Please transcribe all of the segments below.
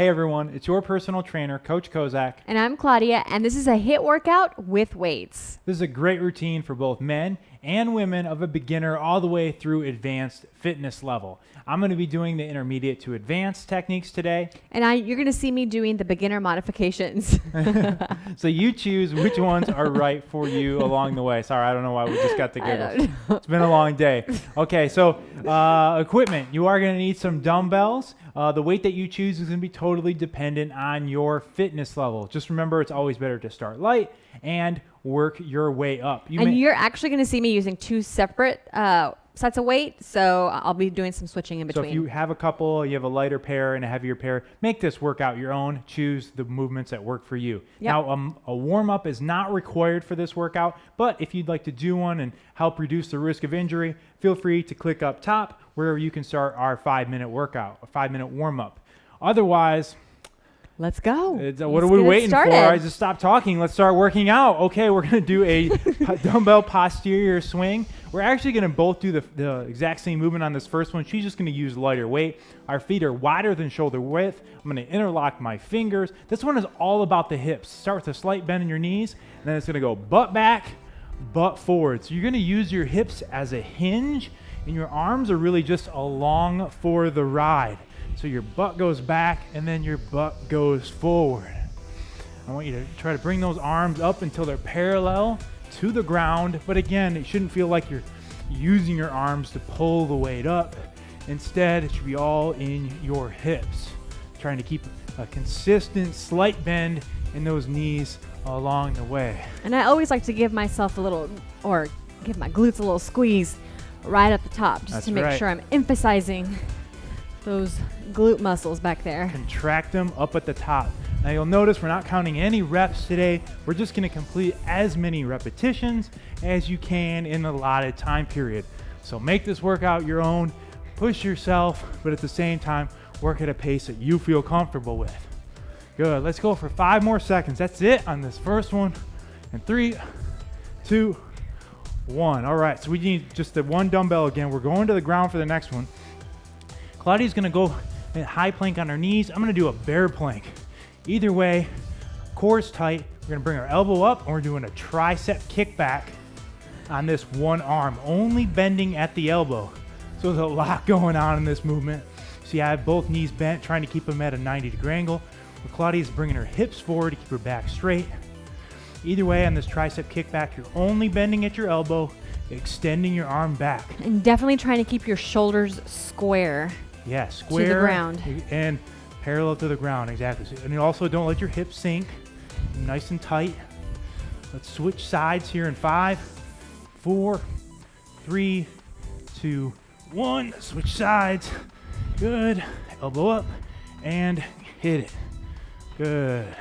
Hey everyone, it's your personal trainer, Coach Kozak. And I'm Claudia, and this is a HIIT workout with weights. This is a great routine for both men and women of a beginner all the way through advanced fitness level. I'm going to be doing the intermediate to advanced techniques today. And you're going to see me doing the beginner modifications. So you choose which ones are right for you along the way. Sorry, I don't know why we just got the giggles. It's been a long day. Okay, so equipment. You are going to need some dumbbells. The weight that you choose is going to be totally dependent on your fitness level. Just remember, it's always better to start light and work your way up. You're actually going to see me using two separate sets of weight, so I'll be doing some switching in between. So if you have a couple, you have a lighter pair and a heavier pair, make this workout your own. Choose the movements that work for you. Yep. Now, a warm-up is not required for this workout, but if you'd like to do one and help reduce the risk of injury, feel free to click up top where you can start our 5-minute workout, a 5-minute warm-up. Otherwise, let's go. What are we waiting for? I just stopped talking. Let's start working out. Okay, we're going to do a dumbbell posterior swing. We're actually going to both do the exact same movement on this first one. She's just going to use lighter weight. Our feet are wider than shoulder width. I'm going to interlock my fingers. This one is all about the hips. Start with a slight bend in your knees, and then it's going to go butt back, butt forward. So you're going to use your hips as a hinge, and your arms are really just along for the ride. So your butt goes back and then your butt goes forward. I want you to try to bring those arms up until they're parallel to the ground. But again, it shouldn't feel like you're using your arms to pull the weight up. Instead, it should be all in your hips. Trying to keep a consistent slight bend in those knees along the way. And I always like to give myself a little, or give my glutes a little squeeze right at the top, just to make sure I'm emphasizing those glute muscles back there. Contract them up at the top. Now you'll notice we're not counting any reps today. We're just going to complete as many repetitions as you can in the allotted time period. So make this workout your own, push yourself, but at the same time, work at a pace that you feel comfortable with. Good, let's go for 5 more seconds. That's it on this first one. And 3, 2, 1. All right, so we need just the one dumbbell again. We're going to the ground for the next one. Claudia's going to go in high plank on her knees. I'm going to do a bear plank. Either way, core's tight. We're going to bring our elbow up, and we're doing a tricep kickback on this one arm, only bending at the elbow. So there's a lot going on in this movement. See, I have both knees bent, trying to keep them at a 90-degree angle. But Claudia's bringing her hips forward to keep her back straight. Either way, on this tricep kickback, you're only bending at your elbow, extending your arm back. And definitely trying to keep your shoulders square. Yeah, square to the ground and parallel to the ground, exactly. And you also don't let your hips sink, nice and tight. Let's switch sides here in 5, 4, 3, 2, 1. Switch sides. Good. Elbow up and hit it. Good.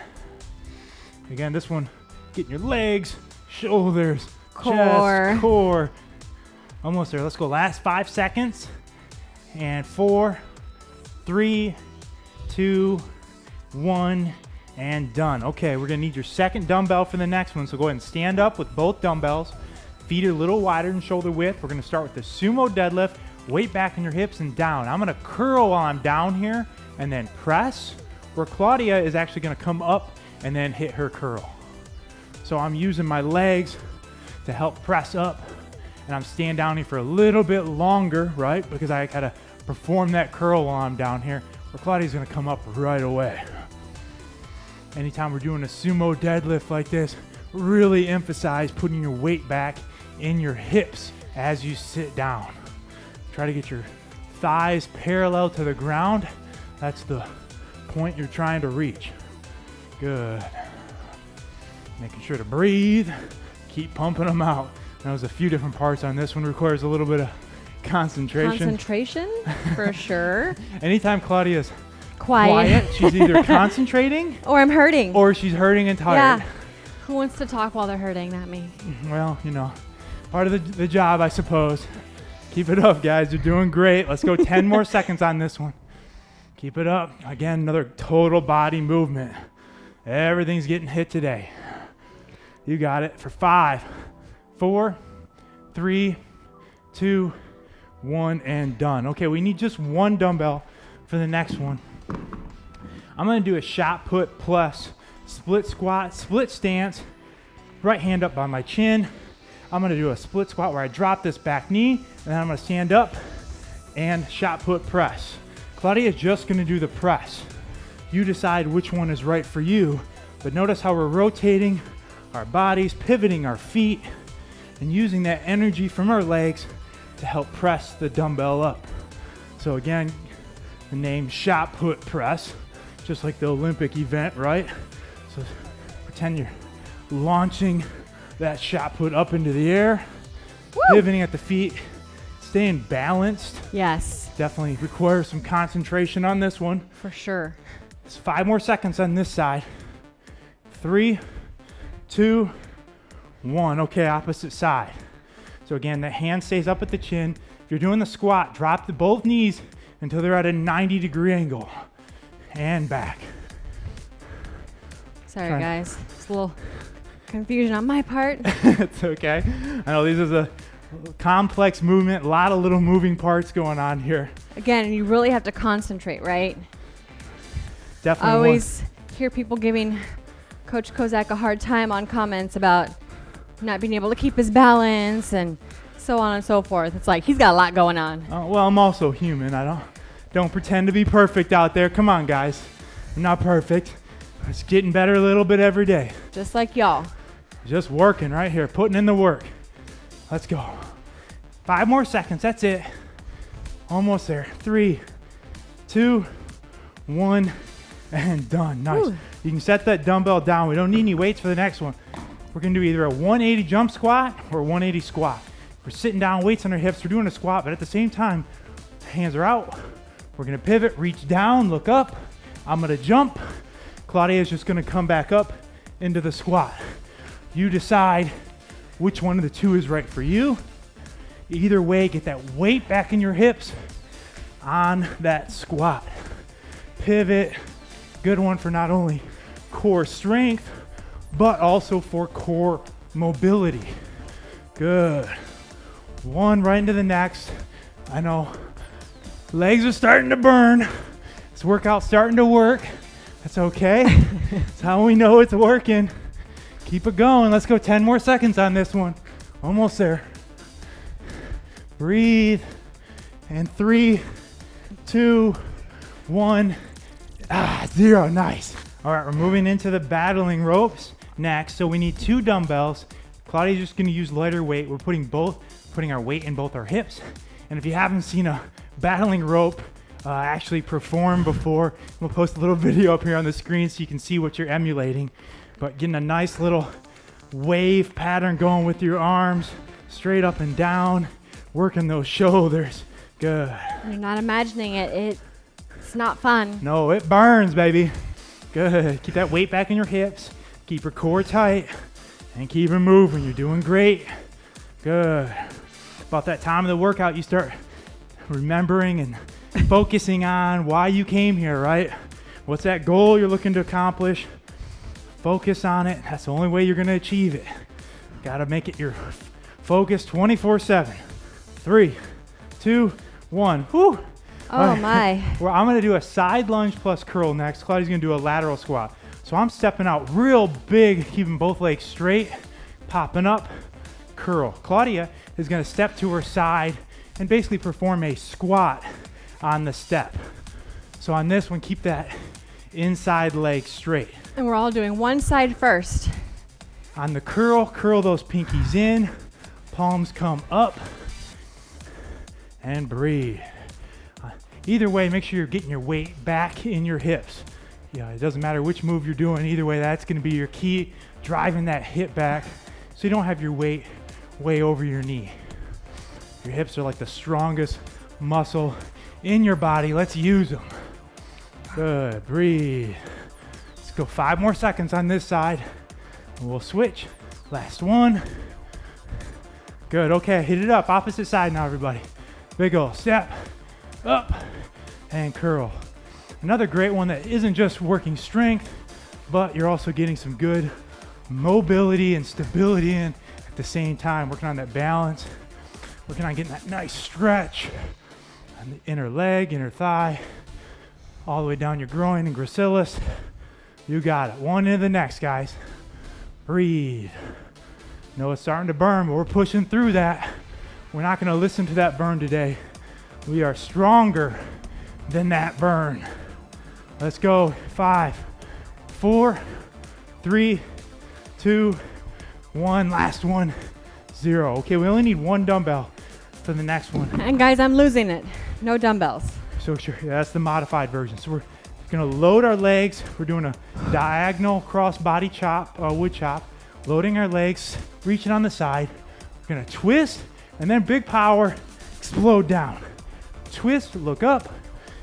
Again, this one, getting your legs, shoulders, core. Chest, core. Almost there. Let's go. Last 5 seconds. And 4, 3, 2, 1, and done. Okay, we're going to need your second dumbbell for the next one. So go ahead and stand up with both dumbbells. Feet are a little wider than shoulder width. We're going to start with the Sumo Deadlift. Weight back in your hips and down. I'm going to curl while I'm down here and then press, where Claudia is actually going to come up and then hit her curl. So I'm using my legs to help press up. And I'm staying down here for a little bit longer, right? Because I gotta perform that curl while I'm down here, where Claudia's gonna come up right away. Anytime we're doing a sumo deadlift like this, really emphasize putting your weight back in your hips as you sit down. Try to get your thighs parallel to the ground. That's the point you're trying to reach. Good. Making sure to breathe, keep pumping them out. Now, there's a few different parts on this one. Requires a little bit of concentration. Concentration, for sure. Anytime Claudia's quiet, she's either concentrating or I'm hurting. Or she's hurting and tired. Yeah. Who wants to talk while they're hurting? Not me. Well, you know, part of the job, I suppose. Keep it up, guys. You're doing great. Let's go 10 more seconds on this one. Keep it up. Again, another total body movement. Everything's getting hit today. You got it. For 5, 4, 3, 2, 1, and done. Okay, we need just one dumbbell for the next one. I'm gonna do a shot put plus split squat, split stance, right hand up by my chin. I'm gonna do a split squat where I drop this back knee, and then I'm gonna stand up and shot put press. Claudia is just gonna do the press. You decide which one is right for you, but notice how we're rotating our bodies, pivoting our feet, and using that energy from our legs to help press the dumbbell up. So again, the name shot put press, just like the Olympic event, right? So pretend you're launching that shot put up into the air, pivoting at the feet, staying balanced. Yes. Definitely requires some concentration on this one. For sure. It's 5 more seconds on this side. 3, 2, 1. Okay, opposite side. So again, the hand stays up at the chin. If you're doing the squat, drop both knees until they're at a 90-degree angle. And back. Sorry, guys. It's a little confusion on my part. It's okay. I know this is a complex movement, a lot of little moving parts going on here. Again, you really have to concentrate, right? Definitely. I always hear people giving Coach Kozak a hard time on comments about not being able to keep his balance and so on and so forth. It's like he's got a lot going on. Well, I'm also human. I don't pretend to be perfect out there. Come on, guys. I'm not perfect. It's getting better a little bit every day. Just like y'all. Just working right here, putting in the work. Let's go. 5 more seconds. That's it. Almost there. 3, 2, 1, and done. Nice. Ooh. You can set that dumbbell down. We don't need any weights for the next one. We're going to do either a 180 jump squat or a 180 squat. We're sitting down, weights on our hips. We're doing a squat, but at the same time, hands are out. We're going to pivot, reach down, look up. I'm going to jump. Claudia is just going to come back up into the squat. You decide which one of the two is right for you. Either way, get that weight back in your hips on that squat. Pivot, good one for not only core strength, but also for core mobility. Good. One right into the next. I know legs are starting to burn. This workout's starting to work. That's okay. That's how we know it's working. Keep it going. Let's go 10 more seconds on this one. Almost there. Breathe. And 3, 2, 1. 0. Nice. All right, we're moving into the battling ropes next. So we need 2 dumbbells. Claudia's just gonna use lighter weight. We're putting our weight in both our hips. And if you haven't seen a battling rope actually perform before, we'll post a little video up here on the screen so you can see what you're emulating. But getting a nice little wave pattern going with your arms, straight up and down, working those shoulders. Good. You're not imagining it. It's not fun. No, it burns, baby. Good. Keep that weight back in your hips. Keep your core tight and keep it moving. You're doing great. Good. About that time of the workout, you start remembering and focusing on why you came here, right? What's that goal you're looking to accomplish? Focus on it. That's the only way you're going to achieve it. Got to make it your focus 24/7. 3, 2, 1. Whew. Oh, my. Well, I'm going to do a side lunge plus curl next. Claudia's going to do a lateral squat. So I'm stepping out real big, keeping both legs straight, popping up, curl. Claudia is going to step to her side and basically perform a squat on the step. So on this one, keep that inside leg straight. And we're all doing one side first. On the curl those pinkies in, palms come up, and breathe. Either way, make sure you're getting your weight back in your hips. Yeah, it doesn't matter which move you're doing. Either way, that's going to be your key, driving that hip back so you don't have your weight way over your knee. Your hips are like the strongest muscle in your body. Let's use them. Good. Breathe. Let's go 5 more seconds on this side. And we'll switch. Last one. Good. Okay, hit it up. Opposite side now, everybody. Big ol' step, up, and curl. Another great one that isn't just working strength, but you're also getting some good mobility and stability in at the same time. Working on that balance, working on getting that nice stretch on the inner leg, inner thigh. all the way down your groin and gracilis. You got it. One into the next, guys. Breathe. Know it's starting to burn, but we're pushing through that. We're not going to listen to that burn today. We are stronger than that burn. Let's go. 5, 4, 3, 2, 1. Last one. 0. Okay, we only need one dumbbell for the next one. And guys, I'm losing it. No dumbbells. So sure, yeah, that's the modified version. So we're gonna load our legs. We're doing a diagonal cross body chop, wood chop. Loading our legs, reaching on the side. We're gonna twist, and then big power, explode down. Twist, look up,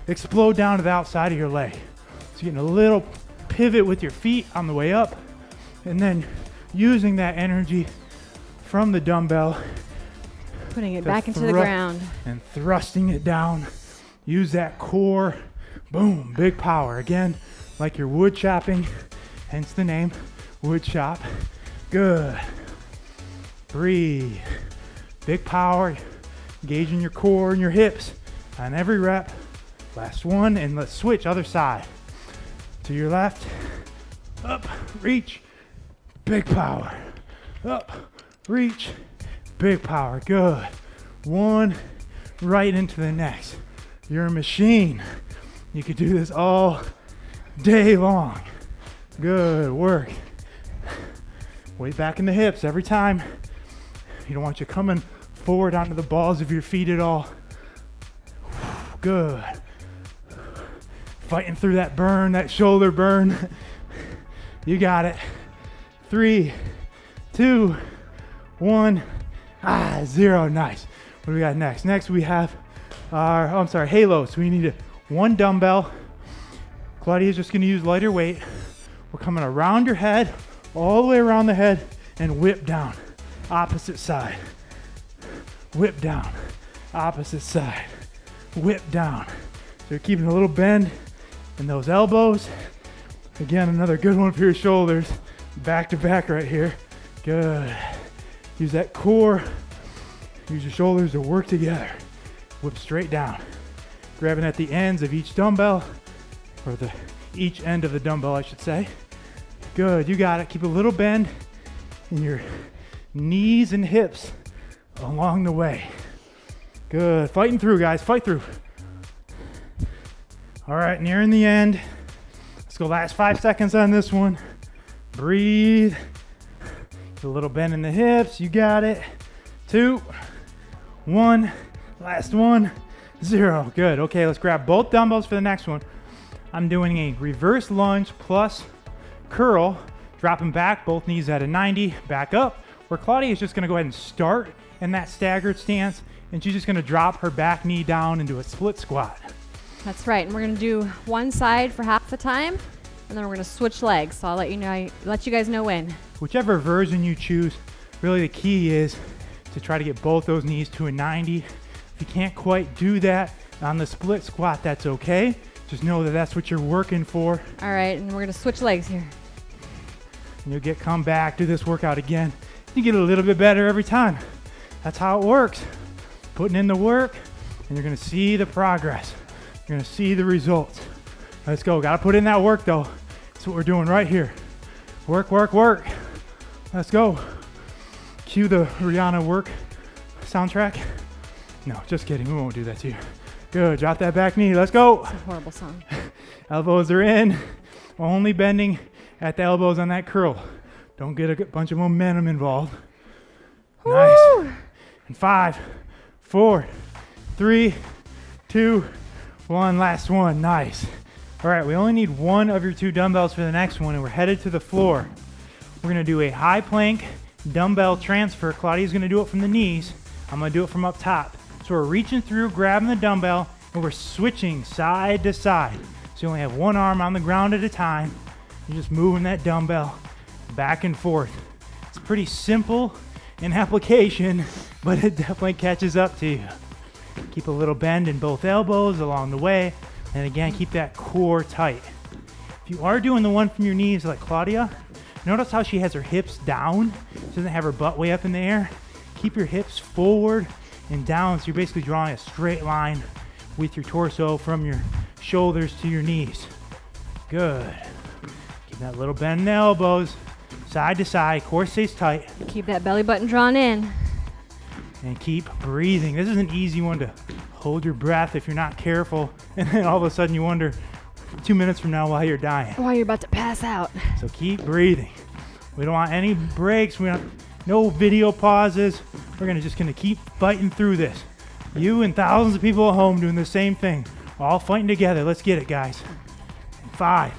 explode down to the outside of your leg. So you're getting a little pivot with your feet on the way up, and then using that energy from the dumbbell, putting it back into the ground and thrusting it down. Use that core, boom, big power. Again, like you're wood chopping, hence the name, wood chop. Good. Breathe. Big power, engaging your core and your hips on every rep. Last one, and let's switch other side. To your left, up, reach, big power. Up, reach, big power. Good. One right into the next. You're a machine. You could do this all day long. Good work. Weight back in the hips every time. You don't want you coming forward onto the balls of your feet at all. Good. Fighting through that burn, that shoulder burn. You got it. 3, 2, 1. 0. Nice. What do we got next? Next we have our, halos. So we need one dumbbell. Claudia's just gonna use lighter weight. We're coming around your head, all the way around the head, and whip down. Opposite side. Whip down. Opposite side. Whip down. So you're keeping a little bend in those elbows. Again, another good one for your shoulders. Back to back right here. Good. Use that core. Use your shoulders to work together. Whip straight down. Grabbing at the ends of each dumbbell, or each end of the dumbbell, I should say. Good, you got it. Keep a little bend in your knees and hips along the way. Good, fighting through, guys, fight through. All right, nearing the end. Let's go last 5 seconds on this one. Breathe. Get a little bend in the hips, you got it. 2, 1, last one, 0. Good, okay, let's grab both dumbbells for the next one. I'm doing a reverse lunge plus curl, dropping back, both knees at a 90, back up, where Claudia is just gonna go ahead and start in that staggered stance, and she's just gonna drop her back knee down into a split squat. That's right, and we're gonna do one side for half the time, and then we're gonna switch legs. So I'll let you guys know when. Whichever version you choose, really the key is to try to get both those knees to a 90. If you can't quite do that on the split squat, that's okay. Just know that that's what you're working for. All right, and we're gonna switch legs here. And you'll come back, do this workout again. You get a little bit better every time. That's how it works. Putting in the work, and you're gonna see the progress. You're gonna see the results. Let's go, gotta put in that work though. That's what we're doing right here. Work, work, work. Let's go. Cue the Rihanna work soundtrack. No, just kidding, we won't do that to you. Good, drop that back knee, let's go. It's a horrible song. Elbows are in, only bending at the elbows on that curl. Don't get a bunch of momentum involved. Woo! Nice. And 5, 4, 3, 2, 1, last one, nice. All right, we only need one of your two dumbbells for the next one, and we're headed to the floor. We're gonna do a high plank dumbbell transfer. Claudia's gonna do it from the knees. I'm gonna do it from up top. So we're reaching through, grabbing the dumbbell, and we're switching side to side. So you only have one arm on the ground at a time. You're just moving that dumbbell back and forth. It's pretty simple in application, but it definitely catches up to you. Keep a little bend in both elbows along the way, and again, keep that core tight. If you are doing the one from your knees like Claudia, notice how she has her hips down. She doesn't have her butt way up in the air. Keep your hips forward and down, so you're basically drawing a straight line with your torso from your shoulders to your knees. Good. Keep that little bend in the elbows, side to side, core stays tight. Keep that belly button drawn in. And keep breathing. This is an easy one to hold your breath if you're not careful, and then all of a sudden you wonder 2 minutes from now why you're dying. Why you're about to pass out. So keep breathing. We don't want any breaks. We don't, no video pauses. We're just gonna keep fighting through this. You and thousands of people at home doing the same thing. All fighting together. Let's get it, guys. 5,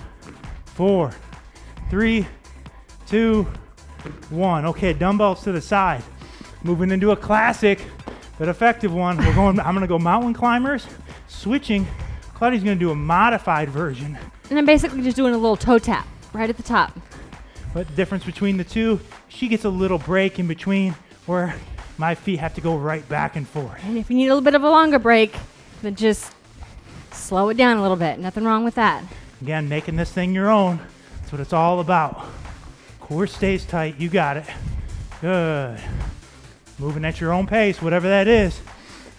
4, 3, 2, 1. Okay, dumbbells to the side. Moving into a classic but effective one. I'm gonna go mountain climbers, switching. Claudia's gonna do a modified version. And I'm basically just doing a little toe tap right at the top. But the difference between the two, she gets a little break in between where my feet have to go right back and forth. And if you need a little bit of a longer break, then just slow it down a little bit. Nothing wrong with that. Again, making this thing your own. That's what it's all about. Core stays tight. You got it. Good. Moving at your own pace, whatever that is.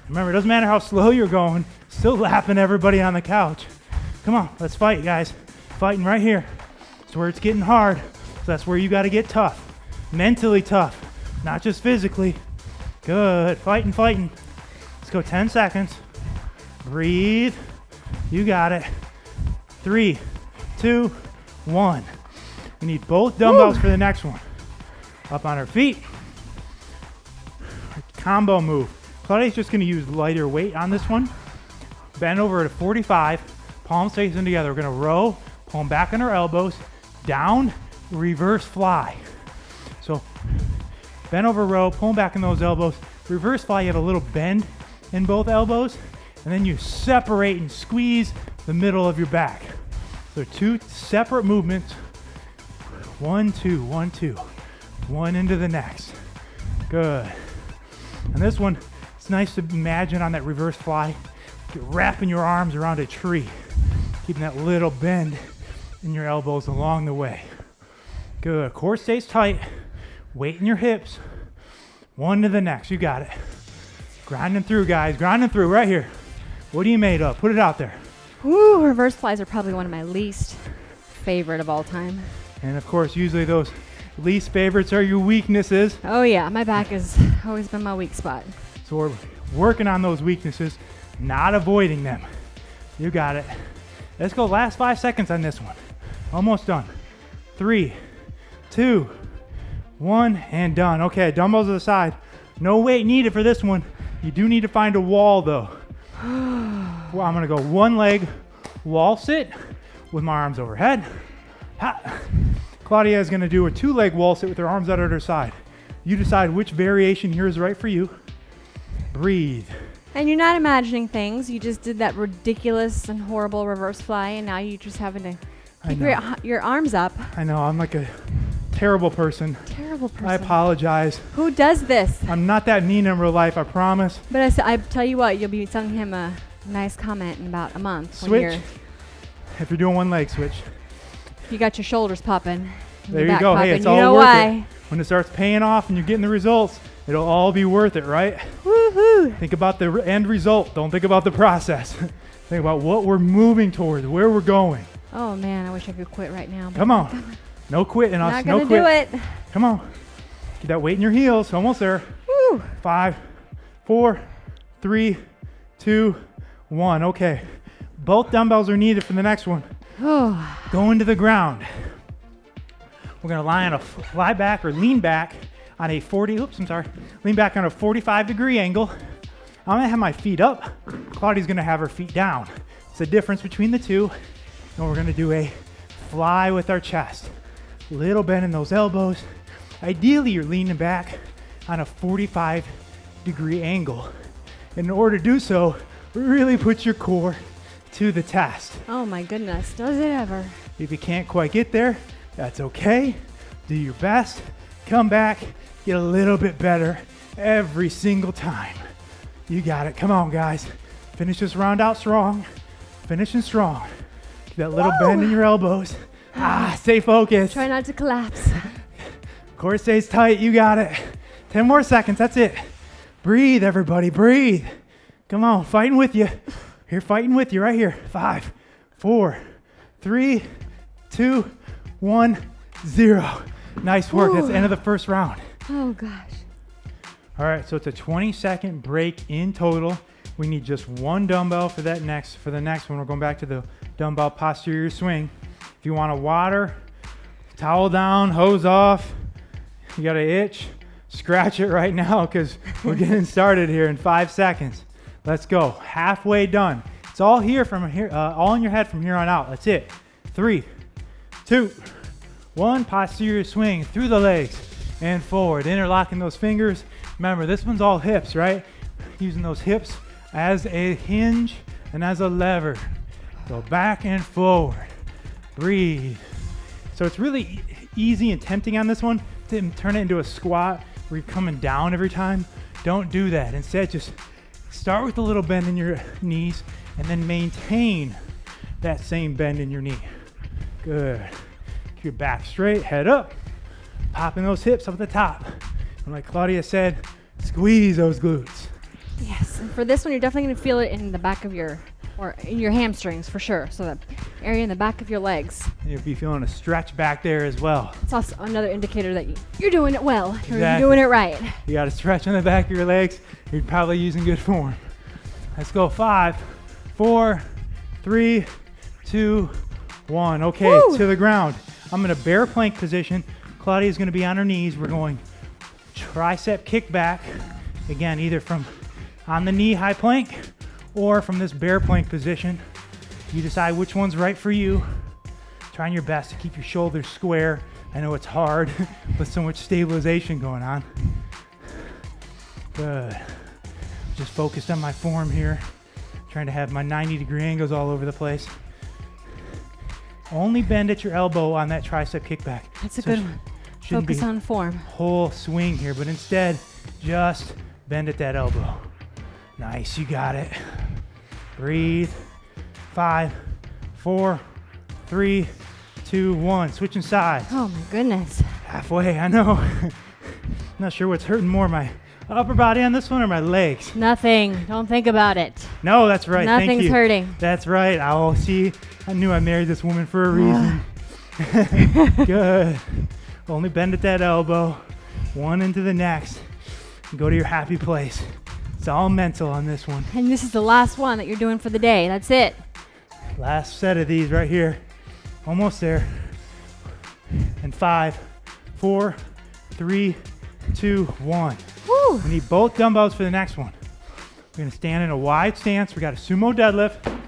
Remember, it doesn't matter how slow you're going. Still lapping everybody on the couch. Come on, let's fight, guys. Fighting right here. It's where it's getting hard. So that's where you got to get tough. Mentally tough, not just physically. Good. Fighting, fighting. Let's go 10 seconds. Breathe. You got it. 3, 2, 1. We need both dumbbells for the next one. Up on our feet. Combo move. Claudia's just going to use lighter weight on this one. Bend over at 45. Palms facing together. We're going to row. Pull them back on our elbows. Down. Reverse fly. So bend over row. Pull them back in those elbows. Reverse fly. You have a little bend in both elbows. And then you separate and squeeze the middle of your back. So 2 separate movements. 1, 2, 1, 2. One into the next. Good. And this one, it's nice to imagine on that reverse fly, you're wrapping your arms around a tree, keeping that little bend in your elbows along the way. Good. Core stays tight. Weight in your hips. One to the next. You got it. Grinding through, guys. Grinding through right here. What are you made of? Put it out there. Woo, reverse flies are probably one of my least favorite of all time. And of course, usually those least favorites are your weaknesses. Oh yeah, my back has always been my weak spot. So we're working on those weaknesses, not avoiding them. You got it. Let's go last 5 seconds on this one. Almost done. 3, 2, 1, and done. Okay, dumbbells to the side. No weight needed for this one. You do need to find a wall though. Well, I'm gonna go one leg wall sit with my arms overhead. Ha. Claudia is gonna do a 2-leg wall sit with her arms out at her side. You decide which variation here is right for you. Breathe. And you're not imagining things. You just did that ridiculous and horrible reverse fly, and now you're just having to keep your arms up. I know, I'm like a terrible person. Terrible person. I apologize. Who does this? I'm not that mean in real life, I promise. But I tell you what, you'll be sending him a nice comment in about a month. Switch. If you're doing one leg, switch. You got your shoulders popping. There you go. Hey, it's all worth it. When it starts paying off and you're getting the results, it'll all be worth it, right? Woohoo! Think about the end result. Don't think about the process. Think about what we're moving towards, where we're going. Oh man, I wish I could quit right now. Come on. No quitting us. Not No gonna quit. do it. Come on. Get that weight in your heels. Almost there. Woo! 5, 4, 3, 2, 1. Okay. Both dumbbells are needed for the next one. Go into the ground. We're gonna lie back or lean back on a lean back on a 45-degree angle. I'm gonna have my feet up. Claudia's gonna have her feet down. It's the difference between the two. And we're gonna do a fly with our chest. Little bend in those elbows. Ideally, you're leaning back on a 45-degree angle. In order to do so, really put your core to the test. Oh my goodness, does it ever? If you can't quite get there, that's okay. Do your best. Come back, get a little bit better every single time. You got it. Come on, guys. Finish this round out strong. Finishing strong. Get that little bend in your elbows. Stay focused. Try not to collapse. Core stays tight. You got it. 10 more seconds. That's it. Breathe, everybody. Breathe. Come on. Fighting with you. Here, fighting with you right here. 5, 4, 3, 2, 1, 0. Nice work. That's the end of the first round. Oh gosh. All right, so it's a 20-second break in total. We need just one dumbbell for the next one. We're going back to the dumbbell posterior swing. If you want to water, towel down, hose off, you got an itch, scratch it right now because we're getting started here in 5 seconds. Let's go. Halfway done. It's all here from here, all in your head from here on out. That's it. 3, 2, 1. Posterior swing through the legs and forward. Interlocking those fingers. Remember, this one's all hips, right? Using those hips as a hinge and as a lever. Go back and forward. Breathe. So it's really easy and tempting on this one to turn it into a squat where you're coming down every time. Don't do that. Instead, just start with a little bend in your knees and then maintain that same bend in your knee. Good. Keep your back straight, head up, popping those hips up at the top. And like Claudia said, squeeze those glutes. Yes, and for this one, you're definitely going to feel it in the back of your, or in your hamstrings for sure. So the area in the back of your legs. You'll be feeling a stretch back there as well. It's also another indicator that you're doing it well. Exactly. You're doing it right. You got a stretch on the back of your legs. You're probably using good form. Let's go. 5, 4, 3, 2, 1. Okay, Woo! To the ground. I'm in a bear plank position. Claudia's going to be on her knees. We're going tricep kickback. Again, either from on the knee high plank or from this bear plank position. You decide which one's right for you. Trying your best to keep your shoulders square. I know it's hard with so much stabilization going on. Good. Just focused on my form here. Trying to have my 90-degree angles all over the place. Only bend at your elbow on that tricep kickback. That's a good one. Shouldn't Focus be on form. whole swing here, but instead, just bend at that elbow. Nice, you got it. Breathe. 5, 4, 3, 2, 1. Switching sides. Oh my goodness. Halfway, I know. Not sure what's hurting more, my upper body on this one or my legs. Nothing. Don't think about it. No, that's right. Thank Nothing's you. hurting. That's right. Oh, see, I knew I married this woman for a reason. Good. Only bend at that elbow. One into the next. Go to your happy place. It's all mental on this one. And this is the last one that you're doing for the day. That's it. Last set of these right here. Almost there. And 5, 4, 3, 2, 1. Woo. We need both dumbbells for the next one. We're gonna stand in a wide stance. We got a sumo deadlift.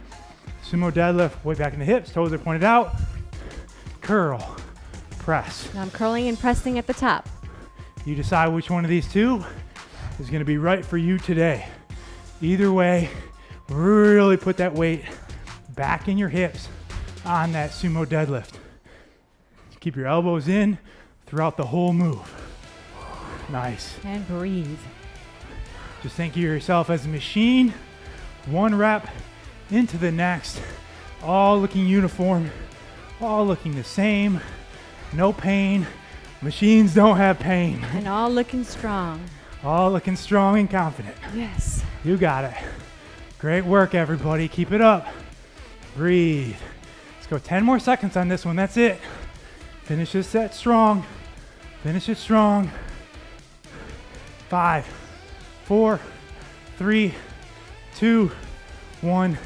Sumo deadlift, way back in the hips, toes are pointed out. Curl, press. Now I'm curling and pressing at the top. You decide which one of these two is gonna be right for you today. Either way, really put that weight back in your hips on that sumo deadlift. Keep your elbows in throughout the whole move. Nice. And breathe. Just think of yourself as a machine. One rep into the next. All looking uniform. All looking the same. No pain. Machines don't have pain. And all looking strong. All looking strong and confident. Yes. You got it. Great work, everybody. Keep it up. Breathe. Let's go 10 more seconds on this one. That's it. Finish this set strong. Finish it strong. 5, 4, 3, 2, 1,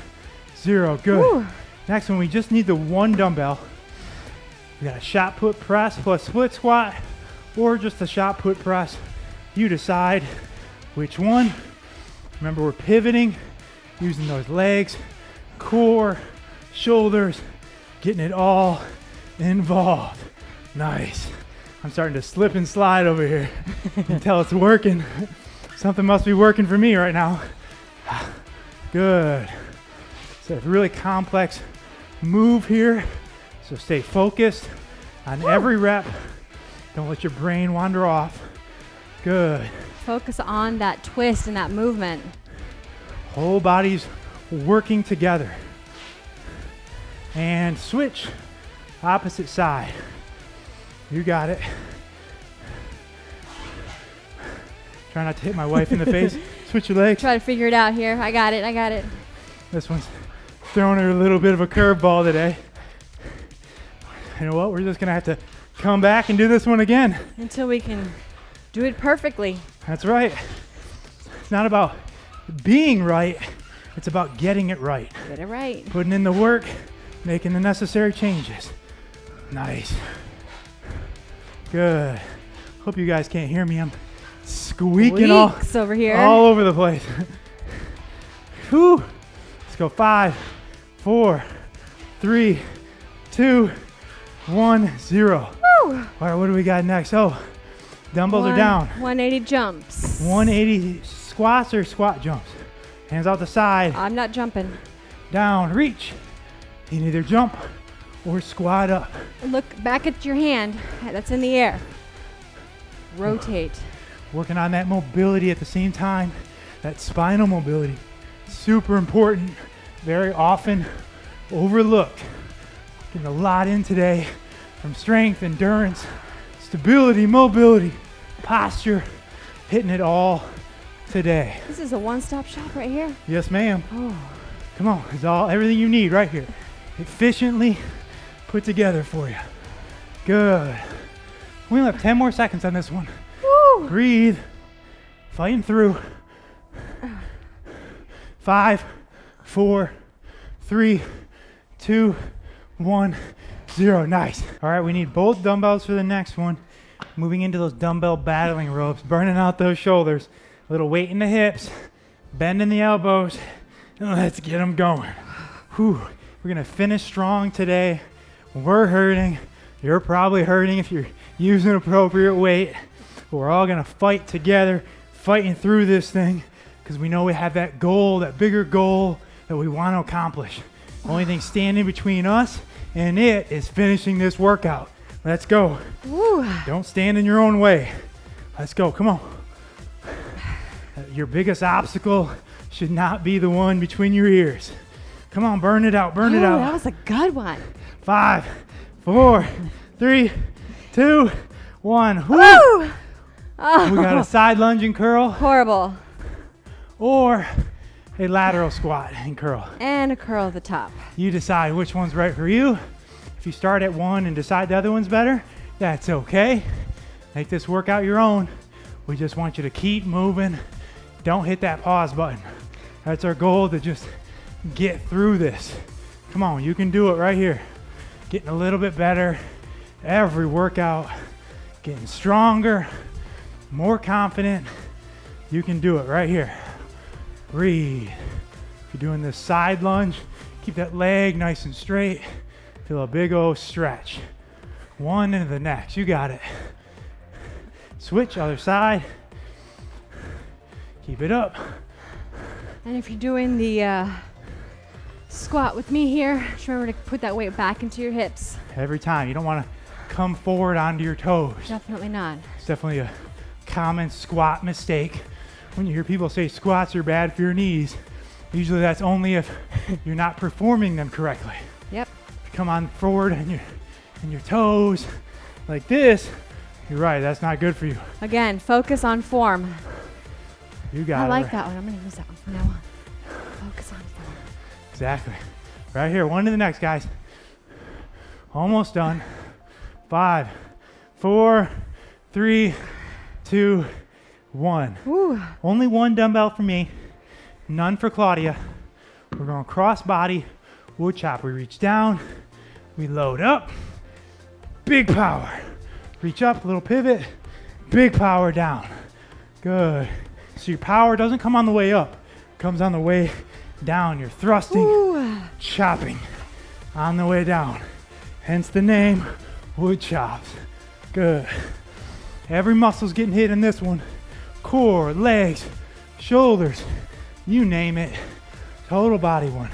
0. Good. Woo. Next one, we just need the one dumbbell. We got a shot put press plus split squat, or just a shot put press. You decide which one. Remember, we're pivoting, using those legs, core, shoulders, getting it all involved. Nice. I'm starting to slip and slide over here. You can tell it's working. Something must be working for me right now. Good. So it's a really complex move here. So stay focused on every rep. Don't let your brain wander off. Good. Focus on that twist and that movement. Whole body's working together. And switch. Opposite side. You got it. Try not to hit my wife in the face. Switch your legs. Try to figure it out here. I got it. This one's throwing her a little bit of a curveball today. You know what? We're just going to have to come back and do this one again. Until we can do it perfectly. That's right. It's not about being right. It's about getting it right. Get it right. Putting in the work, making the necessary changes. Nice. Good. Hope you guys can't hear me. I'm squeaking over here. all over the place. Whew. Let's go. 5, 4, 3, 2, 1, 0. Woo. All right, what do we got next? Oh, dumbbells are down. 180 jumps. 180 squats or squat jumps. Hands out the side. I'm not jumping. Down, reach. You can either jump or squat up. Look back at your hand. That's in the air. Rotate. Working on that mobility at the same time. That spinal mobility. Super important. Very often overlooked. Getting a lot in today from strength, endurance, stability, mobility, posture. Hitting it all today. This is a one-stop shop right here. Yes, ma'am. Oh. Come on, it's everything you need right here. Efficiently put together for you. Good. We only have 10 more seconds on this one. Woo. Breathe. Fighting through. 5, 4, 3, 2, 1, 0. Nice. All right, we need both dumbbells for the next one. Moving into those dumbbell battling ropes, burning out those shoulders. A little weight in the hips, bending the elbows, and let's get them going. Whew. We're gonna finish strong today. We're hurting. You're probably hurting if you're using appropriate weight. But we're all gonna fight together, fighting through this thing, because we know we have that goal, that bigger goal that we want to accomplish. The only thing standing between us and it is finishing this workout. Let's go. Woo. Don't stand in your own way. Let's go. Come on. Your biggest obstacle should not be the one between your ears. Come on, burn it out, burn it out. That was a good one. 5, 4, 3, 2, 1. Woo! Oh. We got a side lunge and curl Horrible. or a lateral squat and curl. And a curl at the top. You decide which one's right for you. If you start at one and decide the other one's better, that's okay. Make this workout your own. We just want you to keep moving. Don't hit that pause button. That's our goal, to just get through this. Come on, you can do it right here. Getting a little bit better every workout. Getting stronger, more confident. You can do it right here. Breathe. If you're doing this side lunge, keep that leg nice and straight. Feel a big old stretch. One into the next. You got it. Switch, other side. Keep it up. And if you're doing the squat with me here, just remember to put that weight back into your hips. Every time. You don't want to come forward onto your toes. Definitely not. It's definitely a common squat mistake. When you hear people say squats are bad for your knees, usually that's only if you're not performing them correctly. Yep. If you come on forward and your toes like this, you're right, that's not good for you. Again, focus on form. You got it. I like that one. I'm going to use that one from now on. Focus on form. Exactly. Right here, one to the next, guys. Almost done. 5, 4, 3, 2, 1. Woo. Only one dumbbell for me, none for Claudia. We're going cross body, woodchop. We reach down, we load up, big power. Reach up, little pivot, big power down. Good. So your power doesn't come on the way up, it comes on the way down. You're thrusting, Ooh. chopping on the way down. Hence the name, woodchops. Good. Every muscle's getting hit in this one. Core, legs, shoulders, you name it. Total body one.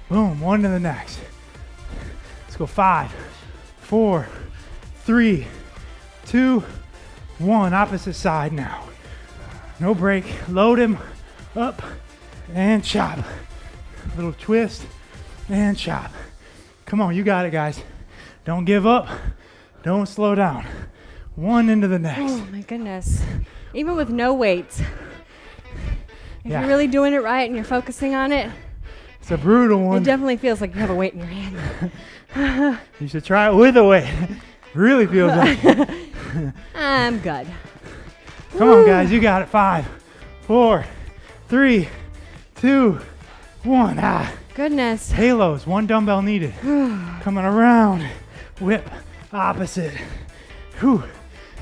Boom, one to the next. Let's go 5, 4, 3, 2, 1. Opposite side now. No break. Load him up and chop. Little twist and chop. Come on, you got it, guys. Don't give up. Don't slow down. One into the next. Oh my goodness. Even with no weights. If Yeah. you're really doing it right and you're focusing on it, It's a brutal It one. definitely feels like you have a weight in your hand. You should try it with a weight. Really feels like it. I'm good. Come on, guys. You got it. 5, 4, 3, 2, 1. Ah. Goodness. Halos. 1 dumbbell needed. Coming around. Whip. Opposite. Whew.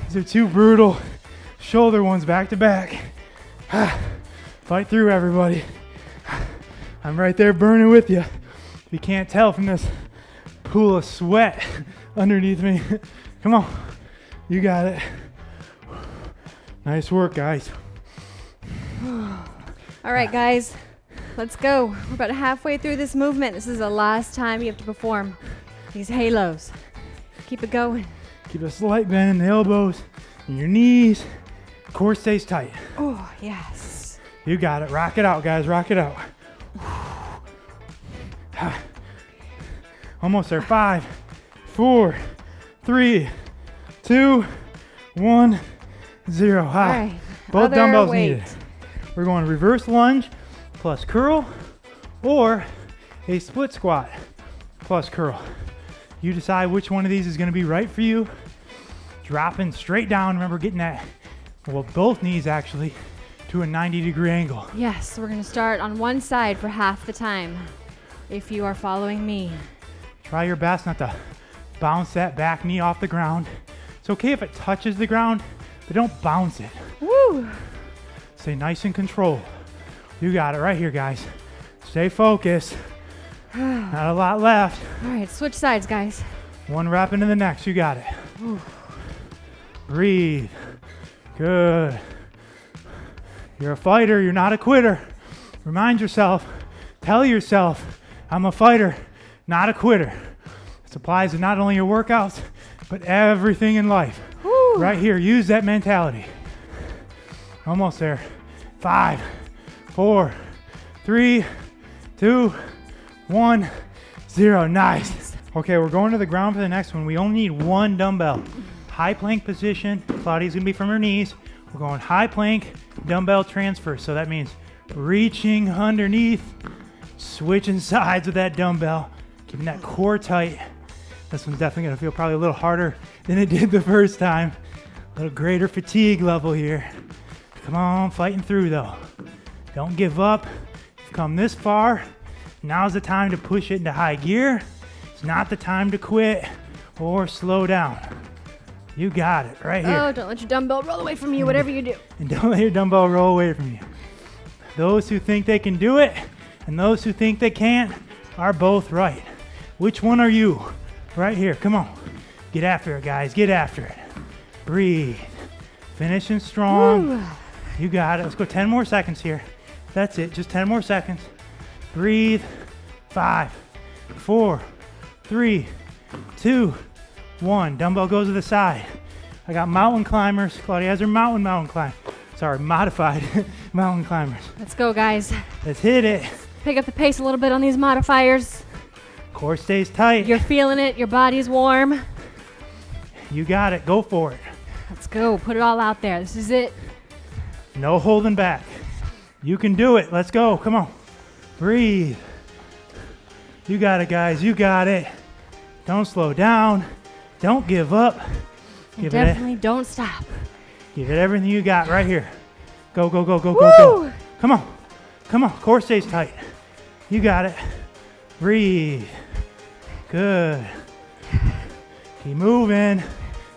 These are 2 brutal shoulder ones back to back. Fight through, everybody. I'm right there burning with you. You can't tell from this pool of sweat underneath me. Come on. You got it. Nice work, guys. All right, guys. Let's go. We're about halfway through this movement. This is the last time you have to perform these halos. Keep it going. Keep a slight bend in the elbows and your knees. Core stays tight. Oh, yes. You got it. Rock it out, guys. Rock it out. Almost there. 5, 4, 3, 2, 1, 0. All right. Both Other dumbbells weight. needed. We're going reverse lunge plus curl or a split squat plus curl. You decide which one of these is going to be right for you. Dropping straight down. Remember getting that, well, both knees actually, to a 90-degree angle. Yes, we're going to start on one side for half the time if you are following me. Try your best not to bounce that back knee off the ground. It's okay if it touches the ground, but don't bounce it. Woo! Stay nice and controlled. You got it right here, guys. Stay focused. Not a lot left. All right, switch sides, guys. 1 rep into the next. You got it. Ooh. Breathe. Good. You're a fighter. You're not a quitter. Remind yourself. Tell yourself, I'm a fighter, not a quitter. This applies to not only your workouts, but everything in life. Woo. Right here, use that mentality. Almost there. 5, 4, 3, 2, 1, 0. Nice. Okay, we're going to the ground for the next one. We only need 1 dumbbell. High plank position. Claudia's gonna be from her knees. We're going high plank, dumbbell transfer. So that means reaching underneath, switching sides with that dumbbell, keeping that core tight. This one's definitely gonna feel probably a little harder than it did the first time. A little greater fatigue level here. Come on, fighting through though. Don't give up. You've come this far. Now's the time to push it into high gear. It's not the time to quit or slow down. You got it right here. Oh, don't let your dumbbell roll away from you, whatever you do. And don't let your dumbbell roll away from you. Those who think they can do it and those who think they can't are both right. Which one are you? Right here, come on. Get after it, guys, get after it. Breathe. Finishing strong. Woo. You got it. Let's go 10 more seconds here. That's it, just 10 more seconds. Breathe. 5, 4, 3, 2, 1. Dumbbell goes to the side. I got mountain climbers. Claudia has her mountain climb. Sorry, modified mountain climbers. Let's go, guys. Let's hit it. Pick up the pace a little bit on these modifiers. Core stays tight. You're feeling it. Your body's warm. You got it. Go for it. Let's go. Put it all out there. This is it. No holding back. You can do it. Let's go. Come on. Breathe. You got it, guys. You got it. Don't slow down. Don't give up. And definitely don't stop. Give it everything you got right here. Go, go, go, go, Woo! go, go. Come on. Come on. Core stays tight. You got it. Breathe. Good. Keep moving.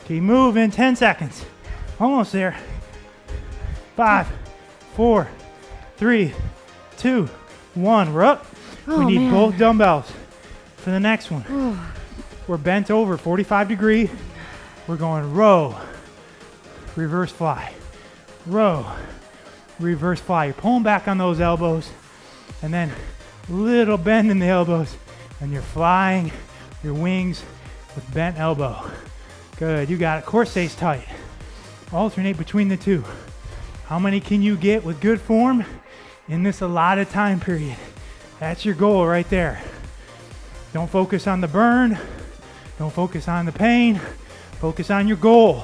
Keep moving. 10 seconds. Almost there. 5, 4, 3, 2, 1. We're up. Oh, we need man. both dumbbells for the next one. Ooh. We're bent over 45 degree. We're going row, reverse fly, row, reverse fly. You're pulling back on those elbows and then little bend in the elbows and you're flying your wings with bent elbow. Good, you got it. Core stays tight. Alternate between the two. How many can you get with good form in this allotted time period? That's your goal right there. Don't focus on the burn. Don't focus on the pain. Focus on your goal.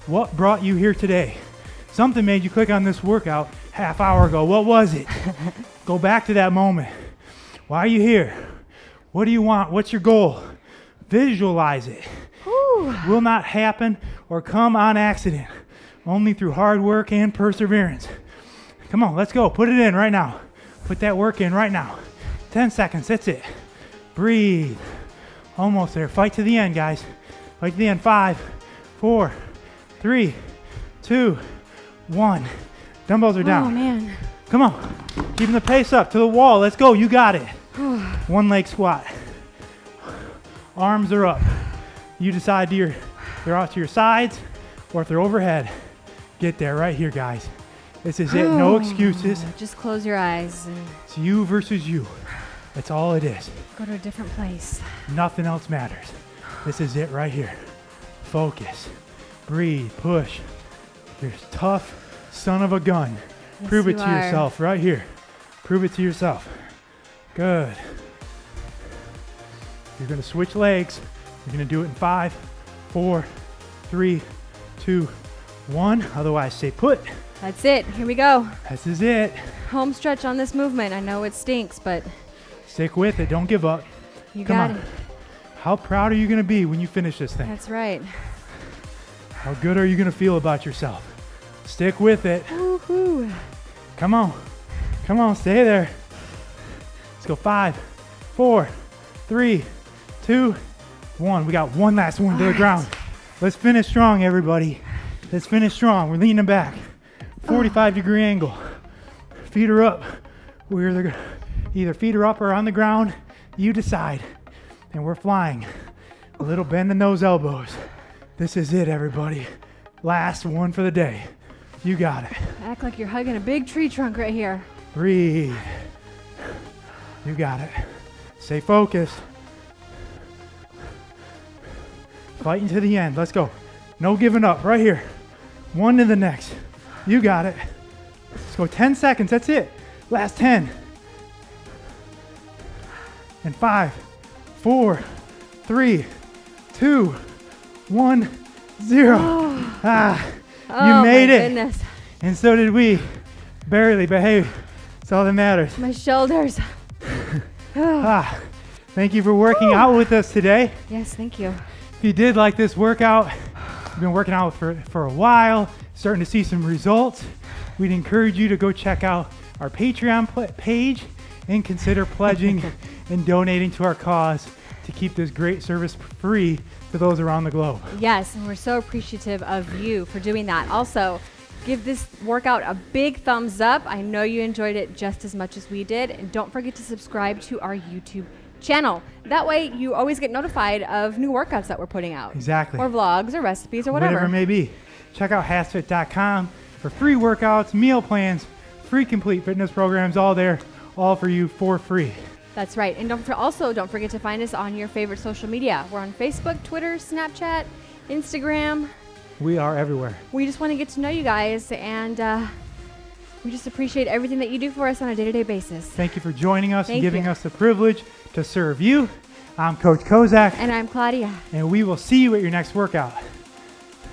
What brought you here today? Something made you click on this workout half hour ago. What was it? Go back to that moment. Why are you here? What do you want? What's your goal? Visualize it. Whew. Will not happen or come on accident. Only through hard work and perseverance. Come on, let's go. Put it in right now. Put that work in right now. 10 seconds, that's it. Breathe. Almost there. Fight to the end, guys. Fight to the end. 5, 4, 3, 2, 1. Dumbbells are down. Oh, man. Come on. Keeping the pace up to the wall. Let's go. You got it. One leg squat. Arms are up. You decide they're out to your sides or if they're overhead. Get there right here, guys. This is it. No excuses. Just close your eyes and It's you versus you. That's all it is. go to a different place. Nothing else matters. This is it right here. Focus. Breathe. Push. You're a tough son of a gun. Yes, Prove it you to are. yourself right here. Prove it to yourself. Good. You're going to switch legs. You're going to do it in 5, 4, 3, 2, 1. Otherwise, stay put. That's it. Here we go. This is it. Home stretch on this movement. I know it stinks, but Stick with it. Don't give up. you Come got on. it. How proud are you going to be when you finish this thing? That's right. How good are you going to feel about yourself? Stick with it. Woohoo. Come on. Come on. Stay there. Let's go. 5, 4, 3, 2, 1. We got one last one to the ground. Let's finish strong, everybody. Let's finish strong. We're leaning back. 45-degree angle. Feet are up. We're either feet are up or on the ground. You decide. And we're flying. A little bend in those elbows. This is it, everybody. Last one for the day. You got it. Act like you're hugging a big tree trunk right here. Breathe. You got it. Stay focused. Fighting to the end. Let's go. No giving up. Right here. One to the next. You got it. Let's go. 10 seconds. That's it. Last 10. And 5, 4, 3, 2, 1, 0. Oh, You made my it. Goodness. And so did we. Barely, but hey, it's all that matters. My shoulders. Thank you for working out with us today. Yes, thank you. If you did like this workout, you've been working out for a while, starting to see some results, we'd encourage you to go check out our Patreon page and consider pledging and donating to our cause to keep this great service free to those around the globe. Yes, and we're so appreciative of you for doing that. Also, give this workout a big thumbs up. I know you enjoyed it just as much as we did. And don't forget to subscribe to our YouTube channel. That way you always get notified of new workouts that we're putting out. Exactly. Or vlogs or recipes or whatever. It may be. Check out HASfit.com for free workouts, meal plans, free complete fitness programs, all there, all for you for free. That's right. And don't forget to find us on your favorite social media. We're on Facebook, Twitter, Snapchat, Instagram. We are everywhere. We just want to get to know you guys, and we just appreciate everything that you do for us on a day-to-day basis. Thank you for joining us and Thank giving you. us the privilege to serve you. I'm Coach Kozak, And I'm Claudia. and we will see you at your next workout.